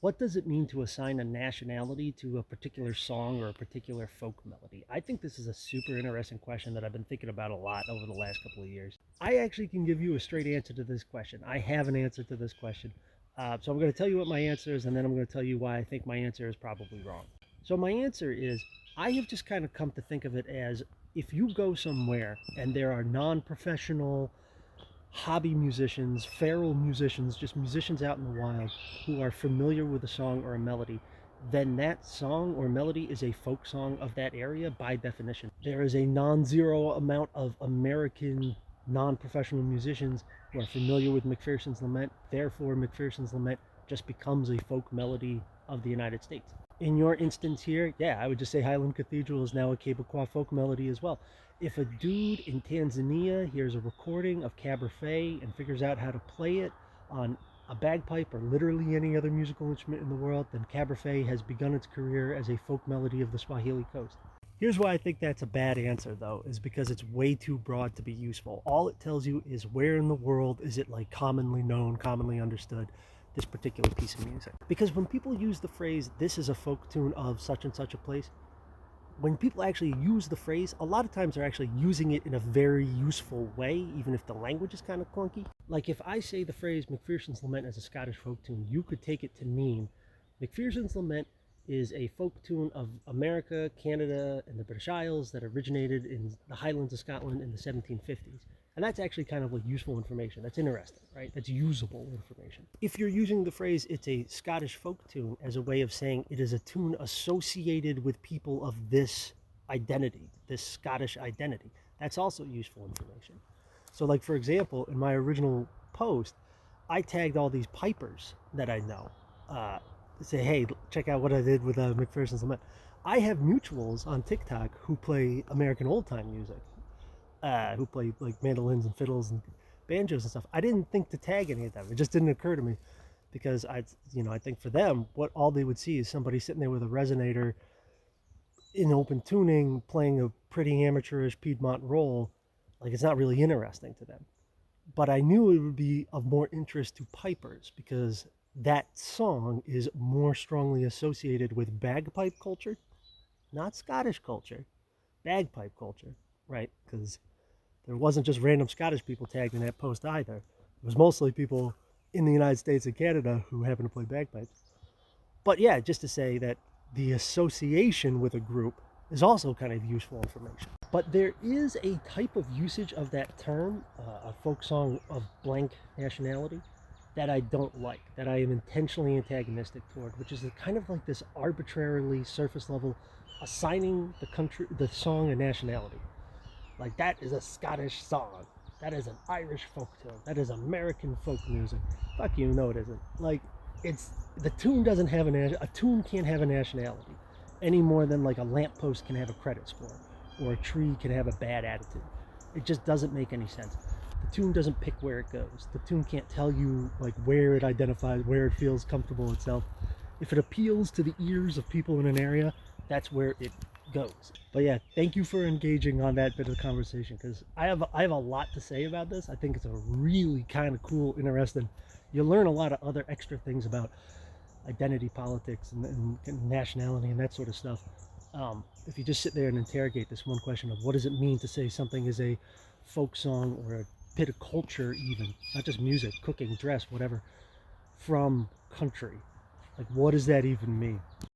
What does it mean to assign a nationality to a particular song or a particular folk melody? I think this is a super interesting question that I've been thinking about a lot over the last couple of years. I actually can give you a straight answer to this question. I have an answer to this question. So I'm going to tell you what my answer is, and then I'm going to tell you why I think my answer is probably wrong. So my answer is I have just kind of come to think of it as if you go somewhere and there are non professional hobby musicians, feral musicians, just musicians out in the wild who are familiar with a song or a melody, then that song or melody is a folk song of that area by definition. There is a non zero amount of American non professional musicians who are familiar with McPherson's Lament, therefore, McPherson's Lament just becomes a folk melody of the United States. In your instance here, yeah, I would just say Highland Cathedral is now a Quebecois folk melody as well. If a dude in Tanzania hears a recording of Cabernet and figures out how to play it on a bagpipe or literally any other musical instrument in the world, then Cabernet has begun its career as a folk melody of the Swahili coast. Here's why I think that's a bad answer, though, is because it's way too broad to be useful. All it tells you is where in the world is it like commonly known, commonly understood, this particular piece of music. Because when people use the phrase, this is a folk tune of such and such a place, when people actually use the phrase, a lot of times they're actually using it in a very useful way, even if the language is kind of clunky. Like if I say the phrase McPherson's Lament as a Scottish folk tune, you could take it to mean McPherson's Lament is a folk tune of America, Canada, and the British Isles that originated in the Highlands of Scotland in the 1750s. And that's actually kind of like useful information. That's interesting, right? That's usable information. If you're using the phrase, it's a Scottish folk tune as a way of saying it is a tune associated with people of this identity, this Scottish identity, that's also useful information. So like, for example, in my original post, I tagged all these pipers that I know. Say, hey, check out what I did with McPherson's Lament. I have mutuals on TikTok who play American old time music, who play like mandolins and fiddles and banjos and stuff. I didn't think to tag any of them. It just didn't occur to me because I think for them, what all they would see is somebody sitting there with a resonator in open tuning, playing a pretty amateurish Piedmont roll. Like it's not really interesting to them. But I knew it would be of more interest to pipers because that song is more strongly associated with bagpipe culture, not Scottish culture, bagpipe culture, right? Because there wasn't just random Scottish people tagged in that post either. It was mostly people in the United States and Canada who happen to play bagpipes. But yeah, just to say that the association with a group is also kind of useful information. But there is a type of usage of that term, a folk song of blank nationality, that I don't like, that I am intentionally antagonistic toward, which is kind of like this arbitrarily surface level assigning the song a nationality. Like that is a Scottish song. That is an Irish folk tune. That is American folk music. Fuck you, no it isn't. Like it's the tune doesn't have a tune can't have a nationality any more than like a lamppost can have a credit score or a tree can have a bad attitude. It just doesn't make any sense. The tune doesn't pick where it goes. The tune can't tell you like where it identifies, where it feels comfortable itself. If it appeals to the ears of people in an area, that's where it goes. But yeah, thank you for engaging on that bit of the conversation because I have a lot to say about this. I think it's a really kind of cool, interesting. You learn a lot of other extra things about identity politics and nationality and that sort of stuff. If you just sit there and interrogate this one question of what does it mean to say something is a folk song or a bit of culture, even not just music, cooking, dress, whatever, from country, like what does that even mean?